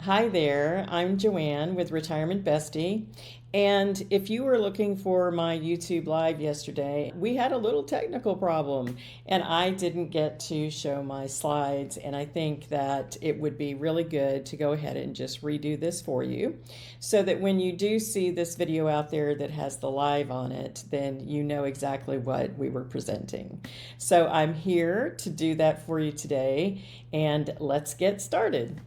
Hi there, I'm Joanne with Retirement Bestie. And if you were looking for my YouTube live yesterday, we had a little technical problem and I didn't get to show my slides. And I think that it would be really good to go ahead and just redo this for you so that when you do see this video out there that has the live on it, then you know exactly what we were presenting. So I'm here to do that for you today, and let's get started.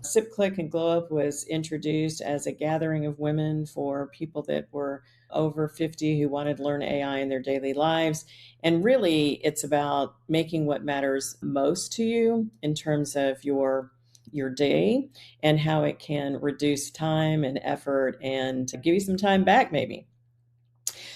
Sip, Click, and Glow Up was introduced as a gathering of women for people that were over 50 who wanted to learn AI in their daily lives. And really, it's about making what matters most to you in terms of your day and how it can reduce time and effort and give you some time back maybe.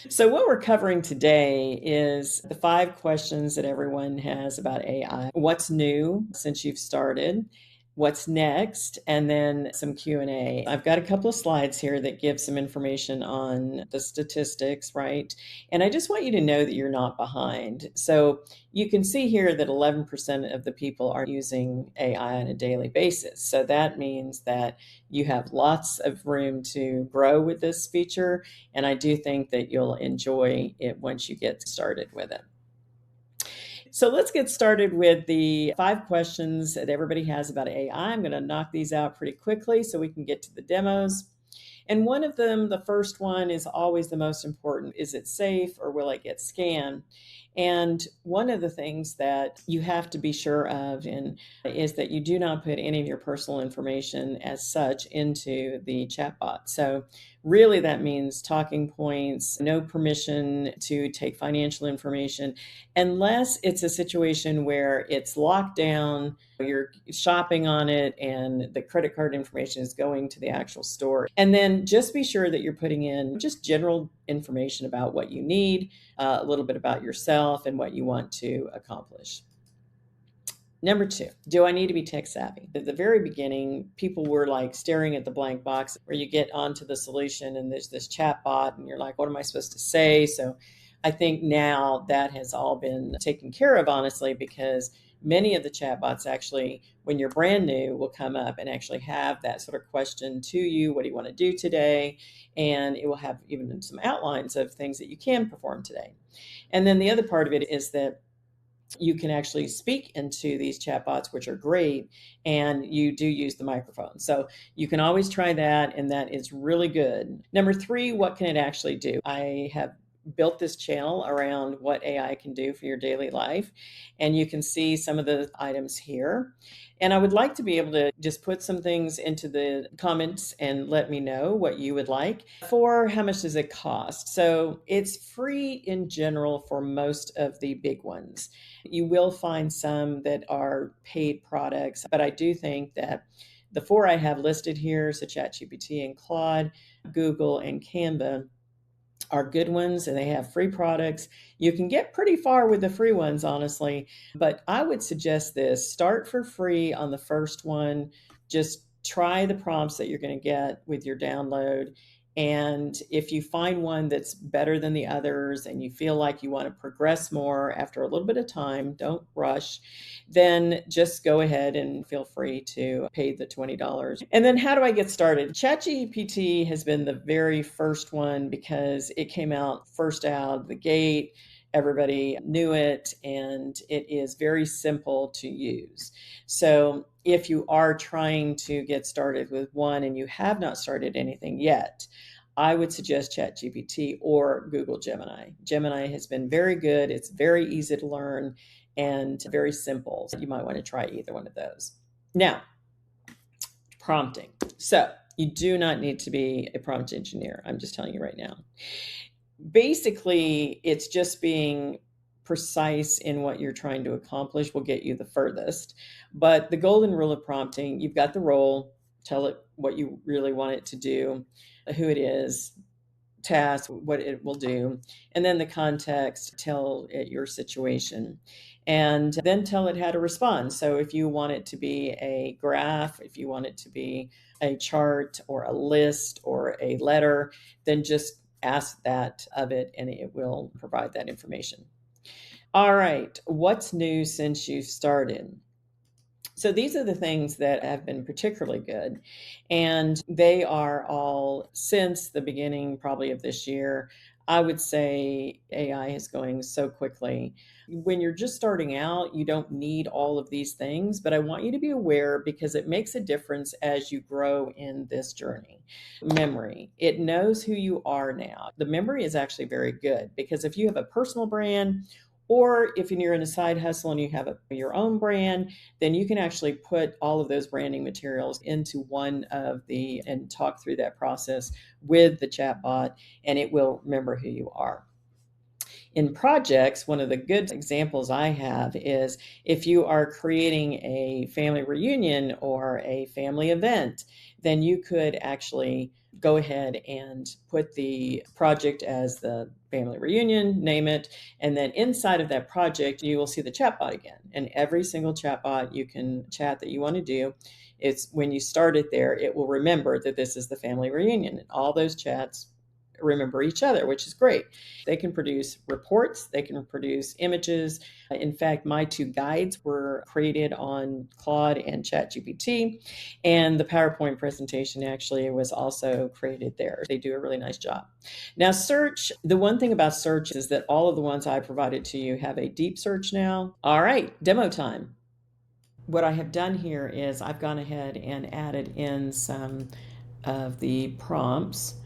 So, what we're covering today is the 5 questions that everyone has about AI. What's new since you've started? What's next? And then some Q&A. I've got a couple of slides here that give some information on the statistics, right? And I just want you to know that you're not behind. So, you can see here that 11% of the people are using AI on a daily basis. So, that means that you have lots of room to grow with this feature, and I do think that you'll enjoy it once you get started with it. So let's get started with the 5 questions that everybody has about AI. I'm going to knock these out pretty quickly so we can get to the demos. And one of them, the first one, is always the most important. Is it safe or will it get scanned? And one of the things that you have to be sure of is that you do not put any of your personal information as such into the chatbot. So really that means talking points, no permission to take financial information, unless it's a situation where it's locked down, you're shopping on it, and the credit card information is going to the actual store. And then just be sure that you're putting in just general information about what you need, a little bit about yourself and what you want to accomplish. Number 2, do I need to be tech savvy? At the very beginning, people were like staring at the blank box where you get onto the solution and there's this chat bot and you're like, what am I supposed to say? So I think now that has all been taken care of, honestly, because many of the chatbots actually, when you're brand new, will come up and actually have that sort of question to you. What do you want to do today? And it will have even some outlines of things that you can perform today. And then the other part of it is that you can actually speak into these chatbots, which are great, and you do use the microphone. So you can always try that, and that is really good. Number 3, what can it actually do? I have built this channel around what AI can do for your daily life, and you can see some of the items here. And I would like to be able to just put some things into the comments and let me know what you would like. For how much does it cost? So it's free in general for most of the big ones. You will find some that are paid products, but I do think that the 4 I have listed here, so ChatGPT and Claude, Google, and Canva, are good ones, and they have free products. You can get pretty far with the free ones, honestly, but I would suggest this. Start for free on the first one. Just try the prompts that you're going to get with your download. And if you find one that's better than the others and you feel like you want to progress more after a little bit of time, don't rush, then just go ahead and feel free to pay the $20. And then how do I get started? ChatGPT has been the very first one because it came out first out of the gate. Everybody knew it, and it is very simple to use. So if you are trying to get started with one and you have not started anything yet, I would suggest ChatGPT or Google Gemini. Gemini has been very good. It's very easy to learn and very simple. So you might want to try either one of those. Now, prompting. So you do not need to be a prompt engineer. I'm just telling you right now. Basically, it's just being precise in what you're trying to accomplish will get you the furthest. But the golden rule of prompting, you've got the role, tell it what you really want it to do, who it is, task, what it will do, and then the context, tell it your situation, and then tell it how to respond. So if you want it to be a graph, if you want it to be a chart or a list or a letter, then just ask that of it and it will provide that information. All right, what's new since you started? So these are the things that have been particularly good. And they are all since the beginning, probably of this year. I would say AI is going so quickly. When you're just starting out, you don't need all of these things, but I want you to be aware because it makes a difference as you grow in this journey. Memory, it knows who you are now. The memory is actually very good because if you have a personal brand, or if you're in a side hustle and you have your own brand, then you can actually put all of those branding materials into one of the and talk through that process with the chatbot, and it will remember who you are. In projects, one of the good examples I have is if you are creating a family reunion or a family event, then you could actually go ahead and put the project as the family reunion, name it, and then inside of that project, you will see the chatbot again. And every single chatbot you can chat that you want to do, it's when you start it there, it will remember that this is the family reunion. And all those chats remember each other, which is great. They can produce reports, they can produce images. In fact, my two guides were created on Claude and ChatGPT, and the PowerPoint presentation actually was also created there. They do a really nice job. Now, search, the one thing about search is that all of the ones I provided to you have a deep search now. All right, demo time. What I have done here is I've gone ahead and added in some of the prompts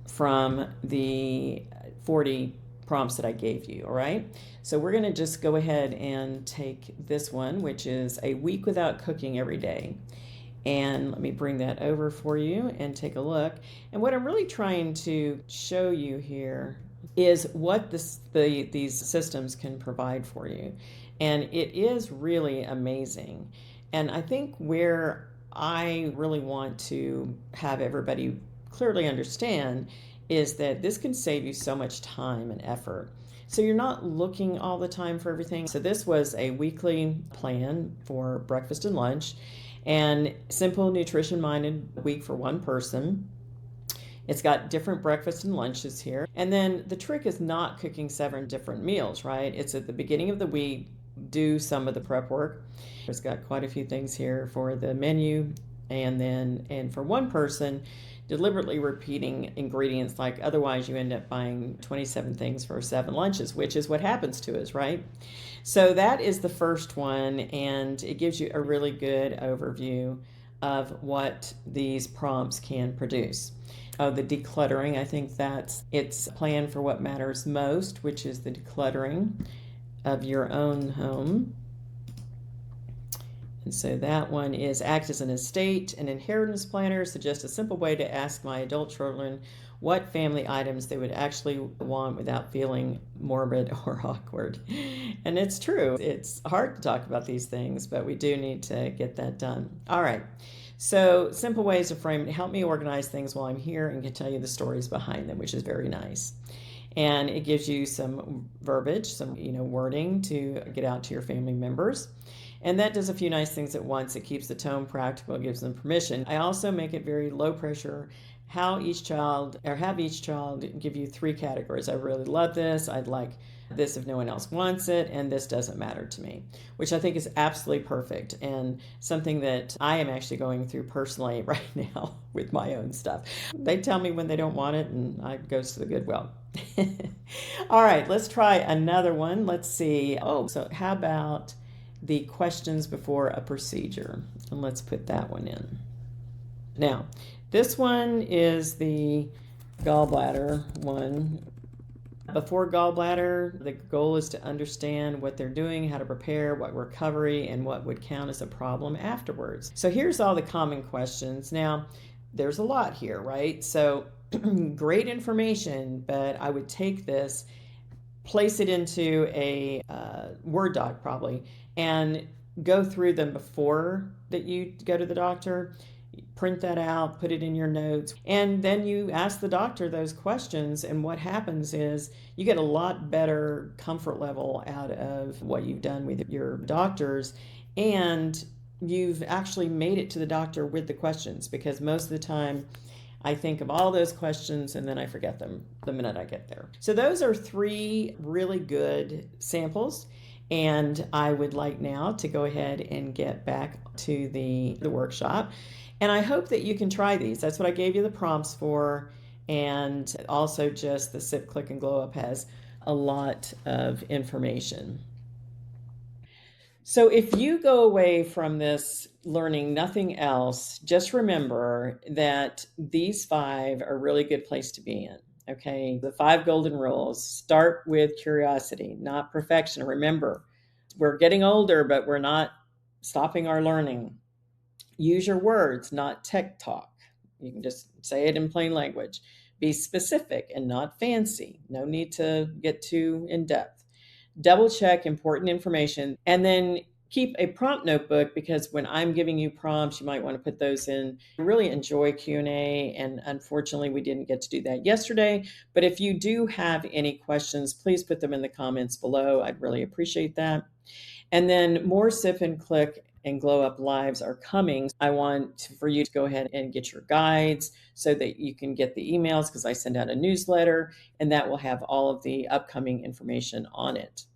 from the 40 prompts that I gave you, all right? So we're gonna just go ahead and take this one, which is a week without cooking every day. And let me bring that over for you and take a look. And what I'm really trying to show you here is what these systems can provide for you. And it is really amazing. And I think where I really want to have everybody clearly understand is that this can save you so much time and effort. So you're not looking all the time for everything. So this was a weekly plan for breakfast and lunch and simple nutrition minded week for one person. It's got different breakfasts and lunches here. And then the trick is not cooking 7 different meals, right? It's at the beginning of the week, do some of the prep work. It's got quite a few things here for the menu. And for one person, deliberately repeating ingredients, like otherwise you end up buying 27 things for 7 lunches, which is what happens to us, right? So that is the first one, and it gives you a really good overview of what these prompts can produce. Oh, the decluttering, I think that's its plan for what matters most, which is the decluttering of your own home. And so that one is act as an estate and inheritance planner. Suggest a simple way to ask my adult children what family items they would actually want without feeling morbid or awkward. And it's true. It's hard to talk about these things, but we do need to get that done. All right. So simple ways to frame it. Help me organize things while I'm here and can tell you the stories behind them, which is very nice. And it gives you some verbiage, some wording to get out to your family members. And that does a few nice things at once. It keeps the tone practical, it gives them permission. I also make it very low pressure, have each child give you 3 categories. I really love this. I'd like this if no one else wants it, and this doesn't matter to me, which I think is absolutely perfect and something that I am actually going through personally right now with my own stuff. They tell me when they don't want it, and it goes to the Goodwill. All right, let's try another one. Let's see. Oh, so how about the questions before a procedure? And let's put that one in. Now, this one is the gallbladder one. Before gallbladder, the goal is to understand what they're doing, how to prepare, what recovery, and what would count as a problem afterwards. So here's all the common questions. Now, there's a lot here, right? So great information, but I would take this, place it into a Word doc probably, and go through them before that you go to the doctor. Print that out, put it in your notes, and then you ask the doctor those questions. And what happens is you get a lot better comfort level out of what you've done with your doctors, and you've actually made it to the doctor with the questions, because most of the time I think of all those questions and then I forget them the minute I get there. So those are 3 really good samples. And I would like now to go ahead and get back to the workshop. And I hope that you can try these. That's what I gave you the prompts for. And also just the Sip, Click, and Glow Up has a lot of information. So if you go away from this learning nothing else, just remember that these five are a really good place to be in. Okay. The five golden rules: start with curiosity, not perfection. Remember, we're getting older, but we're not stopping our learning. Use your words, not tech talk. You can just say it in plain language. Be specific and not fancy. No need to get too in depth. Double check important information, and then keep a prompt notebook, because when I'm giving you prompts, you might want to put those in. I really enjoy Q&A, and unfortunately we didn't get to do that yesterday, but if you do have any questions, please put them in the comments below. I'd really appreciate that. And then more Sip and Click and Glow Up lives are coming. I want for you to go ahead and get your guides so that you can get the emails, because I send out a newsletter, and that will have all of the upcoming information on it.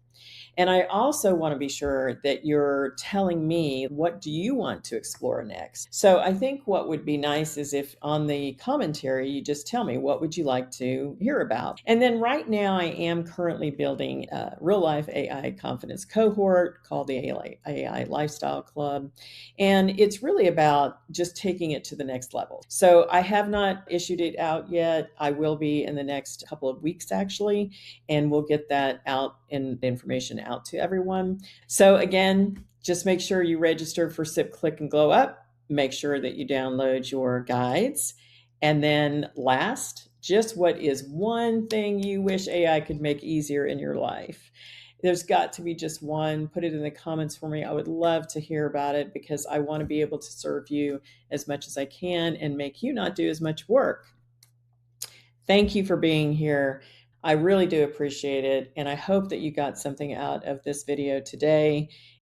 And I also want to be sure that you're telling me, what do you want to explore next? So I think what would be nice is if on the commentary, you just tell me, what would you like to hear about? And then right now I am currently building a real life AI confidence cohort called the AI Lifestyle Club. And it's really about just taking it to the next level. So I have not issued it out yet. I will be in the next couple of weeks, actually, and we'll get that out and information out to everyone. So again, just make sure you register for Sip, Click, and Glow Up. Make sure that you download your guides. And then last, just what is one thing you wish AI could make easier in your life? There's got to be just one. Put it in the comments for me. I would love to hear about it, because I want to be able to serve you as much as I can and make you not do as much work. Thank you for being here. I really do appreciate it. And I hope that you got something out of this video today.